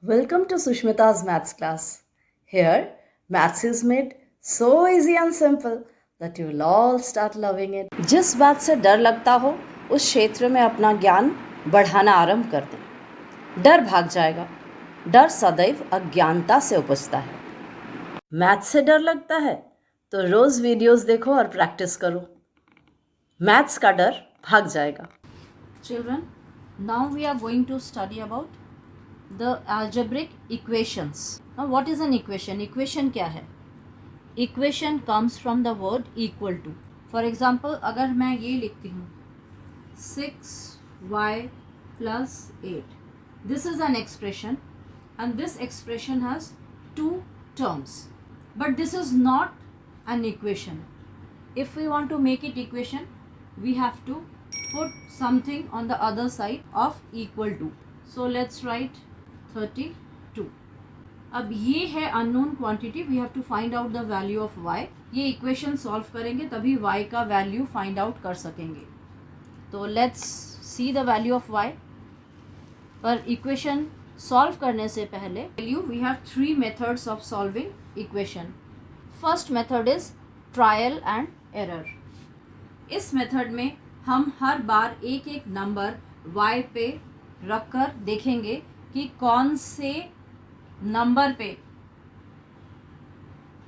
Welcome to Sushmita's maths class. Here, maths is made so easy and simple that you will all start loving it. जिस बात से डर लगता हो उस क्षेत्र में अपना ज्ञान बढ़ाना आरंभ कर दें। डर भाग जाएगा। डर सदैव अज्ञानता से उपजता है। मैथ्स से डर लगता है तो रोज वीडियोस देखो और प्रैक्टिस करो। मैथ्स का डर भाग जाएगा। Children, now we are going to study about the algebraic equations. Now what is an equation? Equation क्या है? Equation comes from the word equal to. For example, अगर मैं ये लिखती हूँ 6y plus 8. This is an expression and this expression has two terms. But this is not an equation. If we want to make it equation, we have to put something on the other side of equal to. So let's write 32. अब ये है unknown quantity, we have to find out the value of y. ये equation solve करेंगे तभी y का value find out कर सकेंगे. तो let's see the value of y. पर इक्वेशन सॉल्व करने से पहले we have 3 methods of solving equation. First method is trial and error. इस मेथड में हम हर बार एक एक नंबर y पे रख कर देखेंगे कि कौन से नंबर पे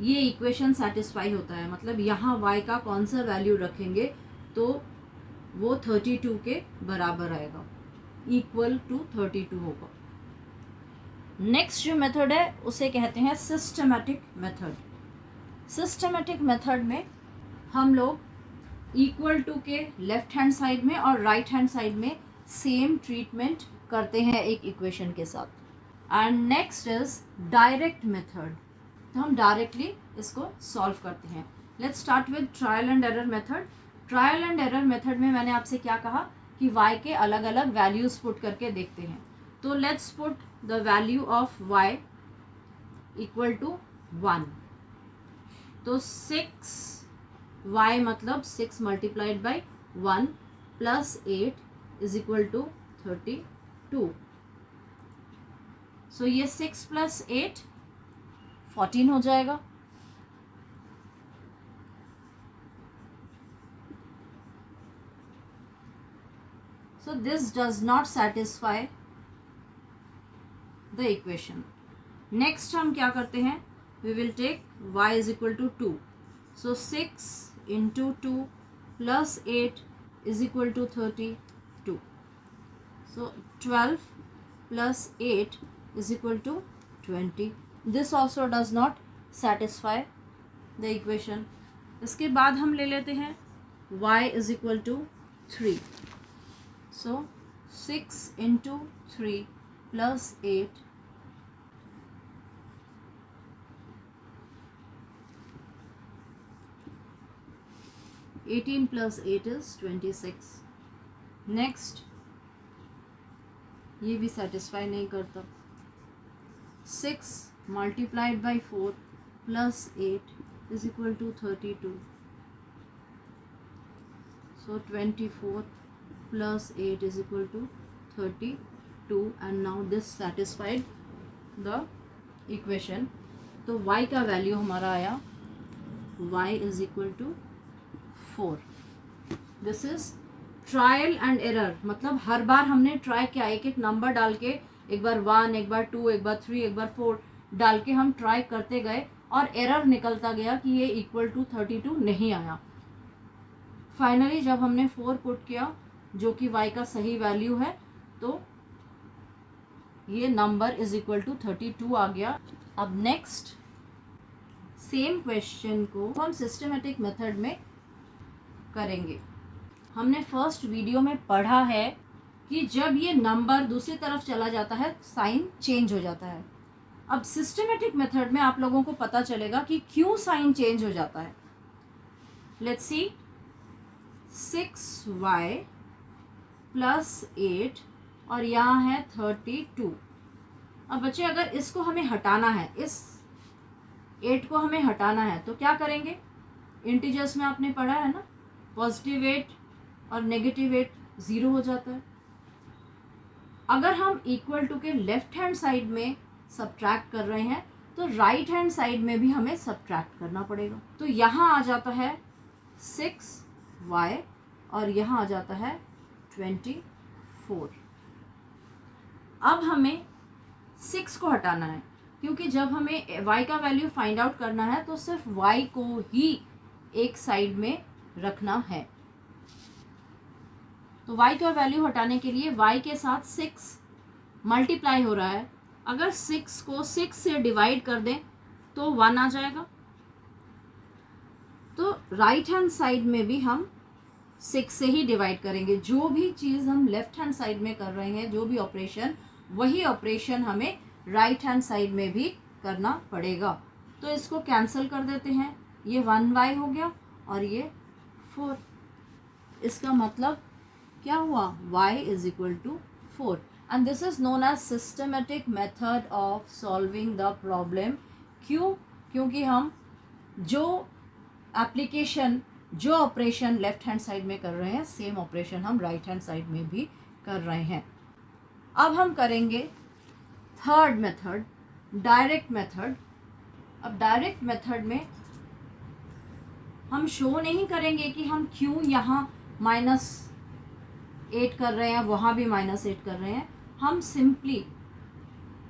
ये इक्वेशन सेटिस्फाई होता है. मतलब यहाँ y का कौन सा वैल्यू रखेंगे तो वो 32 के बराबर आएगा, इक्वल टू 32 होगा. नेक्स्ट जो मेथड है उसे कहते हैं सिस्टमैटिक मेथड. सिस्टमैटिक मेथड में हम लोग इक्वल टू के लेफ्ट हैंड साइड में और राइट हैंड साइड में सेम ट्रीटमेंट करते हैं एक इक्वेशन के साथ. And next is direct method. तो हम डायरेक्टली इसको सॉल्व करते हैं. Let's start with trial and error method. Trial and error method में मैंने आपसे क्या कहा कि y के अलग अलग वैल्यूज़ पुट करके देखते हैं. तो let's put the value of y equal to 1. तो 6y मतलब 6 multiplied by 1 plus 8 is equal to 32. So ये 6 प्लस 8 14 हो जाएगा. So this does not satisfy the equation. Next हम क्या करते हैं? We will take y is equal to 2. So 6 into 2 plus 8 is equal to 32. So 12 plus 8 is equal to 20. This also does not satisfy the equation. इसके बाद हम ले लेते हैं y is equal to 3. So 6 into 3 plus 8 18 plus 8 is 26. Next ये भी satisfy नहीं करता. 6 multiplied by 4 plus 8 is equal to 32. So 24 plus 8 is equal to 32 and now this satisfied the equation. तो y का वैल्यू हमारा आया y is equal to 4. This is trial and error. मतलब हर बार हमने ट्राई किया, एक एक नंबर डाल के, एक बार 1, एक बार 2, एक बार 3, एक बार 4 डाल के हम ट्राई करते गए और एरर निकलता गया कि ये इक्वल टू 32 नहीं आया. फाइनली जब हमने 4 पुट किया जो कि y का सही वैल्यू है तो ये नंबर इज इक्वल टू 32 आ गया. अब नेक्स्ट सेम क्वेश्चन को हम सिस्टमेटिक मेथड में करेंगे. हमने फर्स्ट वीडियो में पढ़ा है कि जब ये नंबर दूसरी तरफ चला जाता है साइन चेंज हो जाता है. अब सिस्टमेटिक मेथड में आप लोगों को पता चलेगा कि क्यों साइन चेंज हो जाता है. लेट्स सी 6y प्लस 8 और यहाँ है 32. अब बच्चे अगर इसको हमें हटाना है, इस 8 को हमें हटाना है तो क्या करेंगे? इंटीजर्स में आपने पढ़ा है ना, पॉजिटिव 8 और नेगेटिव 8 0 हो जाता है. अगर हम इक्वल टू के लेफ्ट हैंड साइड में सब्ट्रैक्ट कर रहे हैं तो राइट हैंड साइड में भी हमें सब्ट्रैक्ट करना पड़ेगा। तो यहाँ आ जाता है 6y और यहाँ आ जाता है 24। अब हमें 6 को हटाना है, क्योंकि जब हमें y का वैल्यू फाइंड आउट करना है तो सिर्फ y को ही एक साइड में रखना है। तो y का वैल्यू हटाने के लिए y के साथ 6 मल्टीप्लाई हो रहा है। अगर 6 को 6 से डिवाइड कर दें तो 1 आ जाएगा। तो राइट हैंड साइड में भी हम 6 से ही डिवाइड करेंगे। जो भी चीज़ हम लेफ्ट हैंड साइड में कर रहे हैं, जो भी ऑपरेशन, वही ऑपरेशन हमें राइट हैंड साइड में भी करना पड़ेगा। तो इसको कैंसिल कर देते हैं, ये 1y हो गया और ये 4। इसका मतलब क्या हुआ, y is equal to 4। And this is known as systematic method of solving the problem. क्यों? क्योंकि हम जो एप्लीकेशन, जो ऑपरेशन लेफ्ट हैंड साइड में कर रहे हैं, सेम ऑपरेशन हम राइट हैंड साइड में भी कर रहे हैं। अब हम करेंगे थर्ड मेथड, डायरेक्ट मेथड। अब डायरेक्ट मेथड में हम शो नहीं करेंगे कि हम क्यों यहाँ -8 कर रहे हैं, वहाँ भी -8 कर रहे हैं। हम सिंपली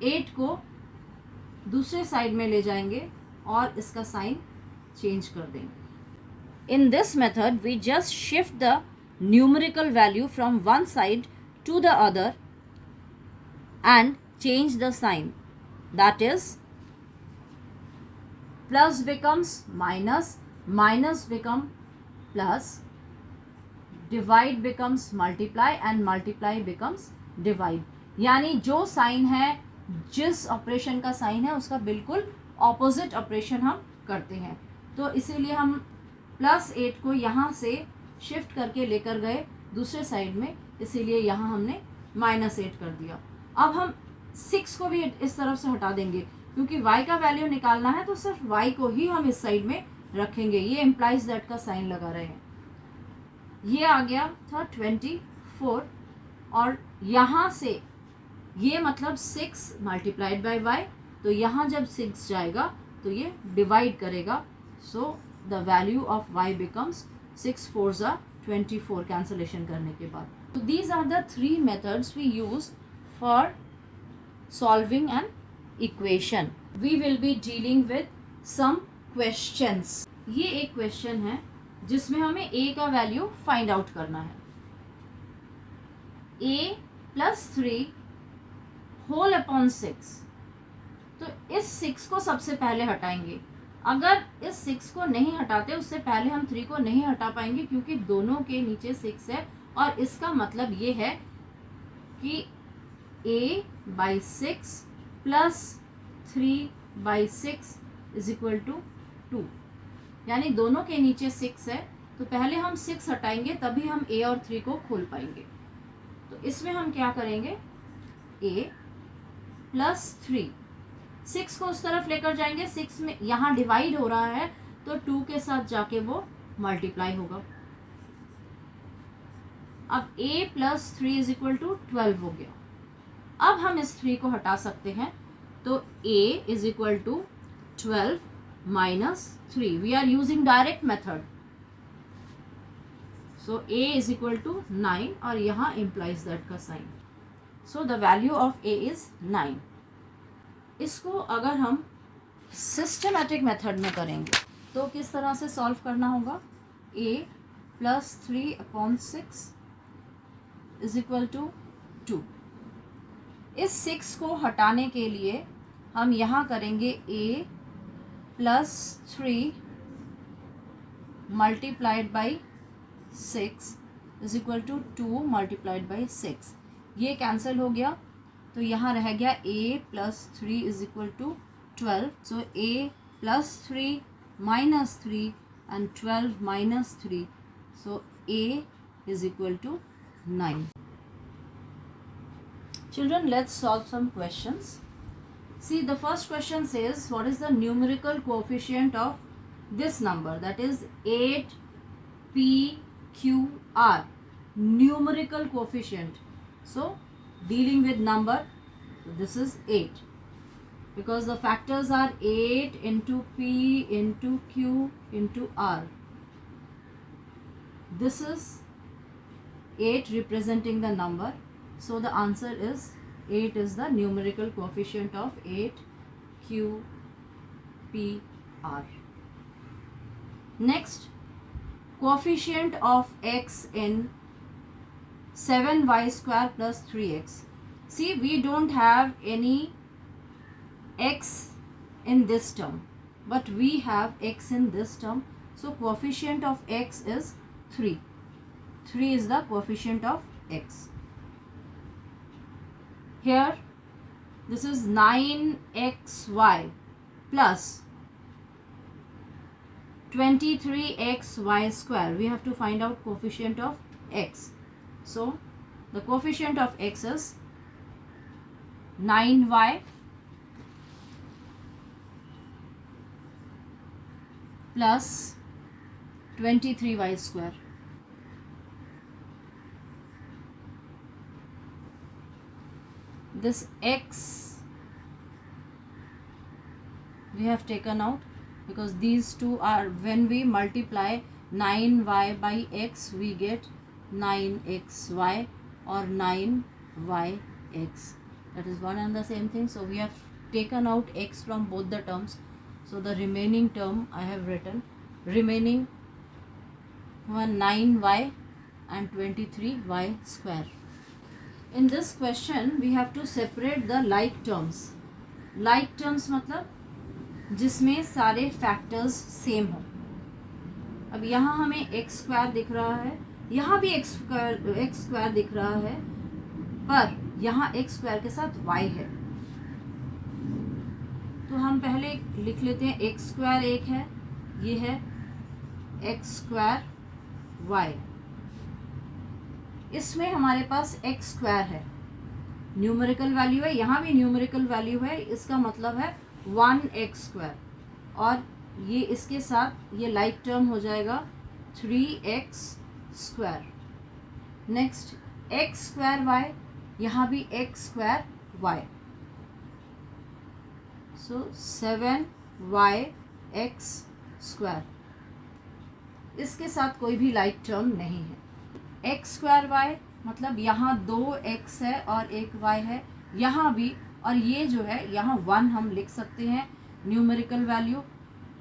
8 को दूसरे साइड में ले जाएंगे और इसका साइन चेंज कर देंगे। In this method, we just shift the numerical value from one side to the other and change the sign. That is, plus becomes minus, minus become plus, divide becomes multiply and multiply becomes divide. यानी जो sign है, जिस operation का sign है, उसका बिल्कुल opposite operation हम करते हैं। तो इसीलिए हम +8 को यहाँ से शिफ्ट करके लेकर गए दूसरे साइड में, इसीलिए यहाँ हमने -8 कर दिया। अब हम 6 को भी इस तरफ से हटा देंगे, क्योंकि y का वैल्यू निकालना है तो सिर्फ y को ही हम इस साइड में रखेंगे। ये इम्प्लाइज दैट का साइन लगा रहे हैं। ये आ गया था 24 और यहाँ से ये मतलब 6 मल्टीप्लाइड बाय y, तो यहाँ जब 6 जाएगा तो ये डिवाइड करेगा। सो the value of y becomes 6 4s are 24 cancellation करने के बाद। तो these are the 3 methods we use for solving an equation. We will be dealing with some questions. ये एक क्वेश्चन है जिसमें हमें a का वैल्यू फाइंड आउट करना है। a + 3 whole upon 6। तो इस 6 को सबसे पहले हटाएंगे। अगर इस 6 को नहीं हटाते, उससे पहले हम 3 को नहीं हटा पाएंगे, क्योंकि दोनों के नीचे 6 है। और इसका मतलब ये है कि a/6 + 3/6 = 2। यानी दोनों के नीचे 6 है, तो पहले हम 6 हटाएंगे, तभी हम a और 3 को खोल पाएंगे। तो इसमें हम क्या करेंगे, a + 3, 6 को उस तरफ लेकर जाएंगे। 6 में यहाँ डिवाइड हो रहा है, तो 2 के साथ जाके वो मल्टीप्लाई होगा। अब a + 3 = 12 हो गया। अब हम इस 3 को हटा सकते हैं, तो a = 12 - 3। We are using direct method. So a = 9 और यहाँ इम्प्लाइज दैट का साइन। So the value of a is 9। इसको अगर हम सिस्टमैटिक मेथड में करेंगे तो किस तरह से सॉल्व करना होगा, a + 3/6 = 2। इस 6 को हटाने के लिए हम यहाँ करेंगे a + 3 × 6 = 2 × 6। ये कैंसिल हो गया, तो यहाँ रह गया a + 3 = 12। So a + 3 - 3 and 12 - 3, so a = 9. Children, let's solve some questions. See, the first question says, what is the numerical coefficient of this number, that is 8 p q r, numerical coefficient. So dealing with number, this is 8, because the factors are 8 into P into Q into R. This is 8 representing the number, so the answer is 8 is the numerical coefficient of 8 Q P R. Next, coefficient of x in 7y square plus 3x. See, we don't have any x in this term, but we have x in this term, so coefficient of x is 3. 3 is the coefficient of x. Here this is 9xy plus 23xy square. We have to find out coefficient of x. So the coefficient of x is 9y plus 23y square. This x we have taken out, because these two are, when we multiply 9y by x we get 9xy or 9yx. That is one and the same thing. So we have taken out x from both the terms. So the remaining term I have written, remaining 9y and 23y square. In this question we have to separate the like terms. Like terms मतलब जिसमें सारे factors same हो. अब यहाँ हमें x square दिख रहा है, यहाँ भी एक्स स्क्वायर दिख रहा है, पर यहाँ एक्स स्क्वायर के साथ वाई है. तो हम पहले लिख लेते हैं एक्स स्क्वायर एक है, ये है एक्स स्क्वायर वाई. इसमें हमारे पास एक्स स्क्वायर है, न्यूमेरिकल वैल्यू है, यहाँ भी न्यूमेरिकल वैल्यू है, इसका मतलब है 1x स्क्वायर, और ये इसके साथ ये लाइक टर्म हो जाएगा 3x square. Next x square y, यहाँ भी x square y, so 7yx square. इसके साथ कोई भी लाइक टर्म नहीं है. एक्स स्क्वायर वाई मतलब यहाँ 2x है और एक y है, यहाँ भी, और ये जो है यहाँ 1 हम लिख सकते हैं न्यूमेरिकल वैल्यू,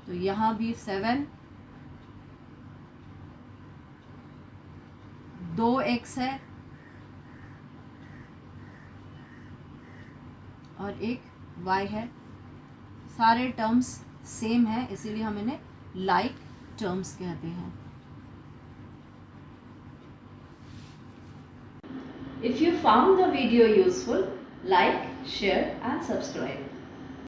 तो यहाँ भी 7, 2x है और एक y है. सारे टर्म्स सेम है, इसीलिए हम इन्हें लाइक टर्म्स कहते हैं. If you found the video useful, like, share and subscribe.